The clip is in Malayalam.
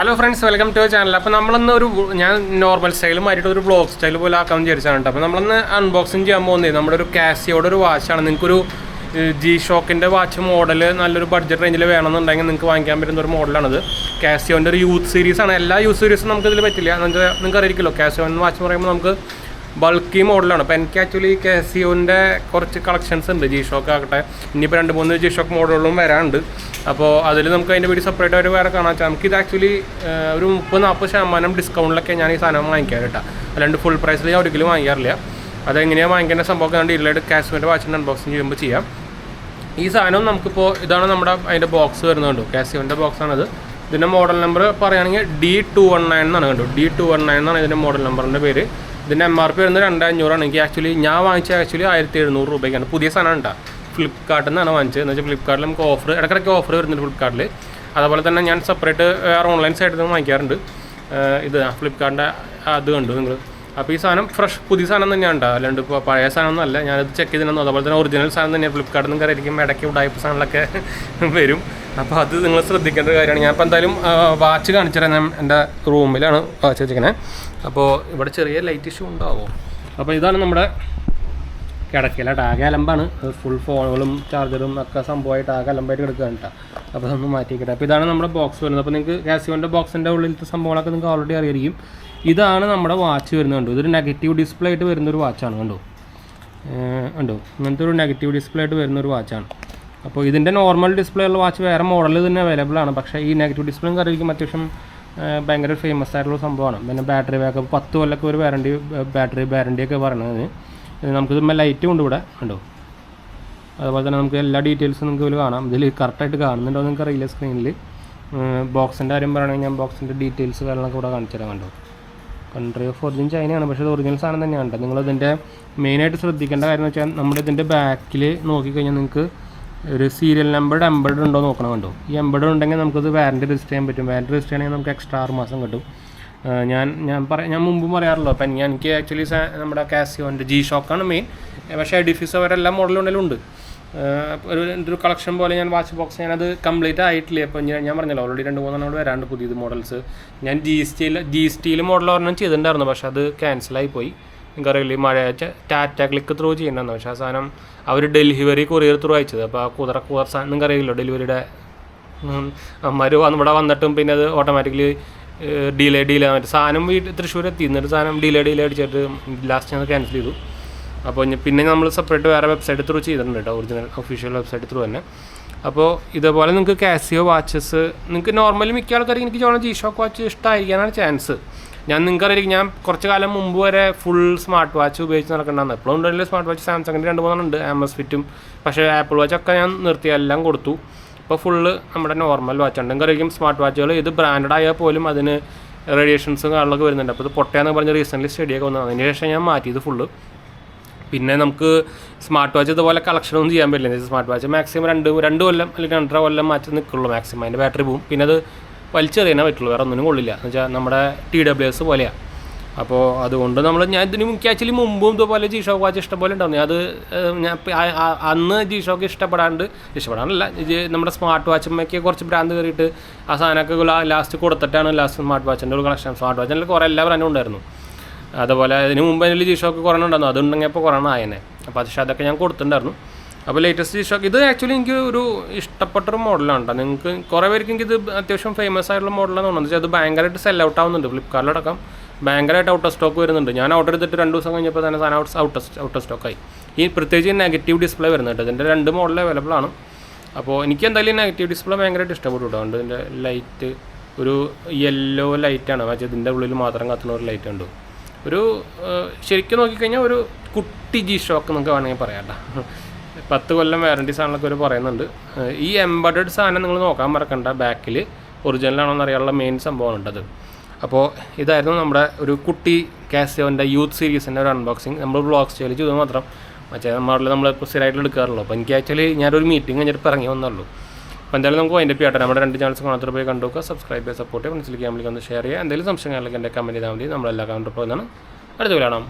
Hello friends, welcome to channel. അപ്പോൾ നമ്മളൊന്ന് ഞാൻ നോർമൽ സ്റ്റൈൽ മാറ്റിയിട്ട് ഒരു വ്ളോഗ് സ്റ്റൈൽ പോലെ ആക്കാമെന്ന് വിചാരിച്ചാണ്. അപ്പോൾ നമ്മളൊന്ന് അൺബോക്സിങ് ചെയ്യാൻ പോകുന്നത് നമ്മുടെ ഒരു കാസിയോടെ ഒരു വാച്ചാണ്. നിങ്ങൾക്കൊരു ജി ഷോക്കിൻ്റെ വാച്ച് മോഡൽ നല്ലൊരു ബഡ്ജറ്റ് റേഞ്ചിൽ വേണമെന്നുണ്ടെങ്കിൽ നിങ്ങൾക്ക് വാങ്ങിക്കാൻ പറ്റുന്ന ഒരു മോഡലാണിത്. കാസിയോൻ്റെ ഒരു യൂത്ത് സീരീസാണ്. എല്ലാ യൂത്ത് സീരീസും നമുക്കിതിൽ പറ്റില്ല. നിങ്ങൾക്ക് അറിയിക്കല്ലോ, കാസിയോ വാച്ച് പറയുമ്പോൾ നമുക്ക് ബൾക്കി മോഡലാണ്. അപ്പോൾ എനിക്ക് ആക്ച്വലി കാസിയോൻ്റെ കുറച്ച് കളക്ഷൻസ് ഉണ്ട്. ജി ഷോക്ക് ആകട്ടെ, ഇനിയിപ്പോൾ 2-3 ജി ഷോക്ക് മോഡലുകളും വരാനുണ്ട്. അപ്പോൾ അതിൽ നമുക്ക് അതിൻ്റെ വീഡിയോ സെപ്പറേറ്റ് ആയിട്ട് വേറെ കാണാൻ വെച്ചാൽ നമുക്കിത് ആക്ച്വലി ഒരു 30-40% ഡിസ്കൗണ്ടിലൊക്കെ ഞാൻ ഈ സാധനം വാങ്ങിക്കാറ് കേട്ടോ. അല്ലാണ്ട് ഫുൾ പ്രൈസിൽ ഞാൻ ഒരിക്കലും വാങ്ങിക്കാറില്ല. അതെങ്ങനെയാണ് വാങ്ങിക്കേണ്ട സംഭവം ഞാൻ ഡീലായിട്ട് കാസിയോൻ്റെ വാച്ചിൻ്റെ അൺബോക്സിങ് ചെയ്യുമ്പോൾ ചെയ്യാം. ഈ സാധനം നമുക്കിപ്പോൾ ഇതാണ് നമ്മുടെ അതിൻ്റെ ബോക്സ് വരുന്നുണ്ടോ, കാസിയോൻ്റെ ബോക്സാണിത്. ഇതിൻ്റെ മോഡൽ നമ്പർ പറയുകയാണെങ്കിൽ D219 എന്നാണ് കണ്ടു. D219 എന്നാണ് ഇതിൻ്റെ മോഡൽ നമ്പറിൻ്റെ പേര്. ഇതിൻ്റെ MRP വരുന്നത് 2500 എനിക്ക് ആക്ച്വലി ഞാൻ വാങ്ങിച്ച 1700 രൂപയ്ക്കാണ്. പുതിയ സാധനം ഉണ്ടാ, ഫ്ലിപ്കാർട്ടിൽ നിന്നാണ് വാങ്ങിച്ചത്. എന്ന് വെച്ചാൽ ഫ്ലിപ്കാർട്ടിൽ നമുക്ക് ഓഫർ ഇടയ്ക്കിടയ്ക്ക് ഓഫർ വരുന്നുണ്ട് ഫ്ലിപ്കാർട്ടിൽ. അതുപോലെ തന്നെ ഞാൻ സെപ്പറേറ്റ് വേറെ ഓൺലൈൻ സൈറ്റിൽ നിന്ന് വാങ്ങിക്കാറുണ്ട്. ഇത് ഫ്ലിപ്കാർട്ടിൻ്റെ അത് കണ്ടു നിങ്ങൾ. അപ്പോൾ ഈ സാധനം പുതിയ സാധനം തന്നെയാണ് ഉണ്ടാകുക, അല്ലാണ്ട് ഇപ്പോൾ പഴയ സാധനമൊന്നും അല്ല. ഞാനത് ചെക്ക് ചെയ്തിരുന്നു. അതുപോലെ തന്നെ ഒറിജിനൽ സാധനം തന്നെയാണ്. ഫ്ലിപ്കാർട്ടിൽ നിന്ന് കയറിയിരിക്കും ഇടയ്ക്ക് ഉടായ്പ സാധനങ്ങളൊക്കെ വരും. അപ്പോൾ അത് നിങ്ങൾ ശ്രദ്ധിക്കേണ്ട ഒരു കാര്യമാണ്. ഞാൻ ഇപ്പോൾ എന്തായാലും വാച്ച് കാണിച്ചു തരാം. എൻ്റെ റൂമിലാണ് വാച്ച് വെച്ചിരിക്കുന്നത്. അപ്പോൾ ഇവിടെ ചെറിയ ലൈറ്റ് ഇഷ്യൂ ഉണ്ടാവുമോ? അപ്പോൾ ഇതാണ് നമ്മുടെ കിടക്കയിലായിട്ട്. ആകെ അലമ്പാണ്. ഫുൾ ഫോണുകളും ചാർജറും ഒക്കെ സംഭവമായിട്ട് ആകെ അലമ്പായിട്ട് കിടക്കുകയാണ് കേട്ടോ. അപ്പോൾ അതൊന്ന് മാറ്റിക്കട്ടെ. അപ്പോൾ ഇതാണ് നമ്മുടെ ബോക്സ് വരുന്നത്. അപ്പോൾ നിങ്ങൾക്ക് കാസിയോൻ്റെ ബോക്സിൻ്റെ ഉള്ളിലത്തെ സംഭവങ്ങളൊക്കെ നിങ്ങൾക്ക് ഓൾറെഡി അറിയായിരിക്കും. ഇതാണ് നമ്മുടെ വാച്ച് വരുന്നത്. കണ്ടോ, ഇതൊരു നെഗറ്റീവ് ഡിസ്പ്ലേ ആയിട്ട് വരുന്നൊരു വാച്ചാണ്. കണ്ടോ ഇങ്ങനത്തെ ഒരു നെഗറ്റീവ് ഡിസ്പ്ലേ ആയിട്ട് വരുന്നൊരു വാച്ചാണ്. അപ്പോൾ ഇതിൻ്റെ നോർമൽ ഡിസ്പ്ലേ ഉള്ള വാച്ച് വേറെ മോഡൽ തന്നെ അവൈലബിൾ ആണ്. പക്ഷേ ഈ നെഗറ്റീവ് ഡിസ്പ്ലേയും കറിയിരിക്കും അത്യാവശ്യം ഭയങ്കര ഫേമസ് ആയിട്ടുള്ള സംഭവമാണ്. പിന്നെ ബാറ്ററി ബാക്കപ്പ് 10 കൊല്ലമൊക്കെ ഒരു ബാറ്ററി വാറണ്ടിയൊക്കെ പറയണത്. നമുക്കിത് ലൈറ്റും ഉണ്ട് ഇവിടെ കണ്ടോ. അതുപോലെ തന്നെ നമുക്ക് എല്ലാ ഡീറ്റെയിൽസും നിങ്ങൾക്ക് ഇതിൽ കാണാം. ഇതിൽ കറക്റ്റായിട്ട് കാണുന്നുണ്ടോ നിങ്ങൾക്ക് അറിയില്ല സ്ക്രീനിൽ. ബോക്സിൻ്റെ കാര്യം പറയുകയാണെങ്കിൽ ഞാൻ ബോക്സിൻ്റെ ഡീറ്റെയിൽസ് കാര്യങ്ങളൊക്കെ ഇവിടെ കാണിച്ചു തരാം. കണ്ടോ, കൺട്രി ഓഫ് ഒറിജിൻ ചൈനയാണ്, പക്ഷേ ഇത് ഒറിജിനൽ സാധനം തന്നെയാണ് കേട്ടോ. നിങ്ങളിതിൻ്റെ മെയിനായിട്ട് ശ്രദ്ധിക്കേണ്ട കാര്യം എന്ന് വെച്ചാൽ നമ്മുടെ ഇതിൻ്റെ ബാക്കിൽ നോക്കിക്കഴിഞ്ഞാൽ നിങ്ങൾക്ക് ഒരു സീരിയൽ നമ്പർ എംബഡ് ഉണ്ടോ നോക്കണം. കണ്ടോ, ഈ എംബഡ് ഉണ്ടെങ്കിൽ നമുക്കത് വാറണ്ടി രജിസ്റ്റർ ചെയ്യാൻ പറ്റും. വാറണ്ടി രജിസ്റ്റർ ചെയ്യണമെങ്കിൽ നമുക്ക് എക്സ്ട്രാ 6 മാസം കിട്ടും. ഞാൻ മുമ്പും പറയാറല്ലോ. അപ്പം എനിക്ക് ആക്ച്വലി നമ്മുടെ കാസിയോൻ്റെ ജി ഷോക്കാണ് മെയിൻ. പക്ഷേ ഡിഫ്യൂസ് അവരെല്ലാ മോഡലുണ്ടെങ്കിലും ഉണ്ട്. ഒരു കളക്ഷൻ പോലെ ഞാൻ വാച്ച് ബോക്സ് ഞാനത് കംപ്ലീറ്റ് ആയിട്ടില്ല. അപ്പോൾ ഞാൻ പറഞ്ഞല്ലോ ഓൾറെഡി 2-3 വരാണ്ട് പുതിയത് മോഡൽസ്. ഞാൻ ജി സ്റ്റീൽ മോഡൽ ഒരെണ്ണം ചെയ്തിട്ടുണ്ടായിരുന്നു, പക്ഷെ അത് ക്യാൻസലായി പോയി. നിങ്ങൾക്കറിയില്ല, മഴ ടാറ്റ ക്ലിക്ക് ത്രൂ ചെയ്യണമെന്ന്. പക്ഷേ ആ സാധനം അവർ ഡെലിവറി കൊറിയർ ത്രൂ അയച്ചത്. അപ്പോൾ ആ കുതിര സാധനം നിങ്ങൾക്കറിയില്ലോ, ഡെലിവറിയുടെ അമ്മമാർ ഇവിടെ വന്നിട്ടും പിന്നെ അത് ഓട്ടോമാറ്റിക്കലി ഡിലേ ആയിട്ട് സാധനം തൃശ്ശൂർ എത്തി. എന്നിട്ട് സാധനം ഡിലേ അടിച്ചിട്ട് ലാസ്റ്റ് ഞാൻ ക്യാൻസൽ ചെയ്തു. അപ്പോൾ പിന്നെ നമ്മൾ സെപ്പറേറ്റ് വേറെ വെബ്സൈറ്റ് ത്രൂ ചെയ്തിട്ടുണ്ട് കേട്ടോ, ഒറിജിനൽ ഒഫീഷ്യൽ വെബ്സൈറ്റ് ത്രൂ തന്നെ. അപ്പോൾ ഇതേപോലെ നിങ്ങൾക്ക് കാസിയോ വാച്ചസ് നിങ്ങൾക്ക് നോർമലി മിക്ക ആൾക്കാർക്ക് എനിക്ക് ചോദിച്ചാൽ ജി ഷോക്ക് വാച്ച് ഇഷ്ടമായിരിക്കാനാണ് ചാൻസ്. നിങ്ങൾക്കറിയാം, ഞാൻ കുറച്ച് കാലം മുമ്പ് വരെ ഫുൾ സ്മാർട്ട് വാച്ച് ഉപയോഗിച്ച് നടക്കേണ്ടതാണ്. എപ്പോഴും ഉണ്ടല്ലോ സ്മാർട്ട് വാച്ച്. സാംസങ്ങിൻ്റെ 2-3 ഉണ്ട്, ആമസ്ഫിറ്റും. പക്ഷേ ആപ്പിൾ വാച്ചൊക്കെ ഞാൻ നിർത്തി, എല്ലാം കൊടുത്തു. ഇപ്പോൾ ഫുള്ള് നമ്മുടെ നോർമൽ വാച്ചാണ്. നിങ്ങൾക്കറിയാം, സ്മാർട്ട് വാച്ചുകൾ ഇത് ബ്രാൻഡഡ് ആയാൽ പോലും അതിന് റേഡിയേഷൻസും കാര്യങ്ങളൊക്കെ വരുന്നുണ്ട്. അപ്പോൾ ഇത് പൊട്ടയാന്ന് പറഞ്ഞ് റീസെൻ്റ്ലി സ്റ്റഡിയൊക്കെ വന്നത്. അതിന് ശേഷം ഞാൻ മാറ്റിയത് ഫുള്ള്. പിന്നെ നമുക്ക് സ്മാർട്ട് വാച്ച് ഇതുപോലെ കളക്ഷനൊന്നും ചെയ്യാൻ പറ്റില്ല. സ്മാർട്ട് വാച്ച് മാക്സിമം 2 കൊല്ലം അല്ലെങ്കിൽ 2.5 കൊല്ലം മാറ്റി നിൽക്കുള്ളൂ മാക്സിമം. അതിൻ്റെ ബാറ്ററി പോവും. പിന്നെ അത് വലിച്ചെറിയാനേ പറ്റുള്ളൂ, വേറെ ഒന്നിനും കൊള്ളില്ല. എന്ന് വെച്ചാൽ നമ്മുടെ TWS പോലെയാണ്. അപ്പോൾ അതുകൊണ്ട് ഞാൻ ഇതിന് ആക്ച്വലി മുമ്പും ഇതുപോലെ ജി ഷോക്ക് വാച്ച് ഇഷ്ടംപോലെ ഉണ്ടായിരുന്നു. അത് ഞാൻ അന്ന് ജി ഷോക്ക് ഇഷ്ടപ്പെടാനല്ല, നമ്മുടെ സ്മാർട്ട് വാച്ചുമ്മയ്ക്ക് കുറച്ച് ബ്രാൻഡ് കയറിയിട്ട് ആ സാധനമൊക്കെ ലാസ്റ്റ് കൊടുത്തിട്ടാണ് ലാസ്റ്റ് സ്മാർട്ട് വാച്ചിൻ്റെ ഒരു കളക്ഷൻ. സ്മാർട്ട് വാച്ചിൻ്റെ കുറേ എല്ലാ ബ്രാൻഡും ഉണ്ടായിരുന്നു. അതുപോലെ അതിന് മുമ്പ് അതിൽ ജി ഷോക്ക് കുറേ ഉണ്ടായിരുന്നു. അതുണ്ടെങ്കിൽ അപ്പോൾ കുറേ ആയനെ. അപ്പോൾ പക്ഷേ അതൊക്കെ ഞാൻ കൊടുത്തിട്ടുണ്ടായിരുന്നു. അപ്പോൾ ലേറ്റസ്റ്റ് ജി ഷോക്ക് ഇത് ആക്ച്വലി എനിക്ക് ഒരു ഇഷ്ടപ്പെട്ടൊരു മോഡലാണ് കേട്ടോ. നിങ്ങൾക്ക് കുറേ പേർക്ക് എനിക്കിത് അത്യാവശ്യം ഫേമസ് ആയിട്ടുള്ള മോഡലാണെന്ന് തോന്നുന്നത്. അത് ഭയങ്കരമായിട്ട് സെൽ ഔട്ട് ആവുന്നുണ്ട്. ഫ്ലിപ്കാർട്ടിലടക്കം ഭയങ്കരമായിട്ട് ഔട്ട് ഓഫ് സ്റ്റോക്ക് വരുന്നുണ്ട്. ഞാൻ ഓർഡർ ചെയ്തിട്ട് 2 ദിവസം കഴിഞ്ഞപ്പോൾ തന്നെ സാധനം ഔട്ട് ഓഫ് സ്റ്റോക്കായി. ഈ പ്രത്യേകിച്ച് നെഗറ്റീവ് ഡിസ്പ്ലേ വരുന്നുണ്ട്. ഇതിൻ്റെ 2 മോഡൽ അവൈലബിൾ ആണ്. അപ്പോൾ എനിക്ക് എന്തായാലും നെഗറ്റീവ് ഡിസ്പ്ലേ ഭയങ്കരമായിട്ട് ഇഷ്ടപ്പെട്ടു കേട്ടോ. അതുകൊണ്ട് ഇതിൻ്റെ ലൈറ്റ് ഒരു യെല്ലോ ലൈറ്റാണ്, പക്ഷേ ഇതിൻ്റെ ഉള്ളിൽ മാത്രം കത്തുന്ന ഒരു ലൈറ്റ് ഉണ്ട്. ഒരു ശരിക്കും നോക്കിക്കഴിഞ്ഞാൽ ഒരു കുട്ടി ജി ഷോക്ക് നമുക്ക് വേണമെങ്കിൽ പറയാം കേട്ടോ. 10 കൊല്ലം വാറണ്ടി സാധനങ്ങളൊക്കെ ഒരു പറയുന്നുണ്ട്. ഈ എംബഡഡ് സാധനം നിങ്ങൾ നോക്കാൻ മറക്കണ്ട, ബാക്കിൽ ഒറിജിനലാണോ എന്ന് അറിയാനുള്ള മെയിൻ സംഭവമാണ് ഉണ്ടത്. അപ്പോൾ ഇതായിരുന്നു നമ്മുടെ ഒരു കുട്ടി കാസിയോൻ്റെ യൂത്ത് സീരീസിൻ്റെ ഒരു അൺബോക്സിങ്. നമ്മൾ വ്ളോഗ് സ്റ്റൈൽ ചെയ്ത് മാത്രം, മറ്റേ നമ്മളിപ്പോൾ സ്ഥിരമായിട്ട് എടുക്കാറുള്ളൂ. അപ്പോൾ എനിക്ക് ആക്ച്വലി ഞാനൊരു മീറ്റിംഗ് കഴിഞ്ഞിട്ട് ഇറങ്ങി വന്നുള്ളൂ. അപ്പോൾ എന്തായാലും നമുക്ക് അതിൻ്റെ ചെയ്യട്ടെ. നമ്മുടെ 2 ചാനൽസ് കാണാത്ത പോയി കണ്ടുവെക്കുക, സബ്സ്ക്രൈബ് ചെയ്യുക, സപ്പോർട്ട് ചെയ്യുക, മനസ്സിലേക്ക് നമ്മൾക്ക് ഒന്ന് ഷെയർ ചെയ്യുക. എന്തെങ്കിലും സംശയങ്ങളിലേക്ക് എൻ്റെ കമൻറ്റ് ചെയ്താൽ മതി. നമ്മളെല്ലാ കൗണ്ടർ പോകുന്നതാണ്. അടുത്ത കാണാം.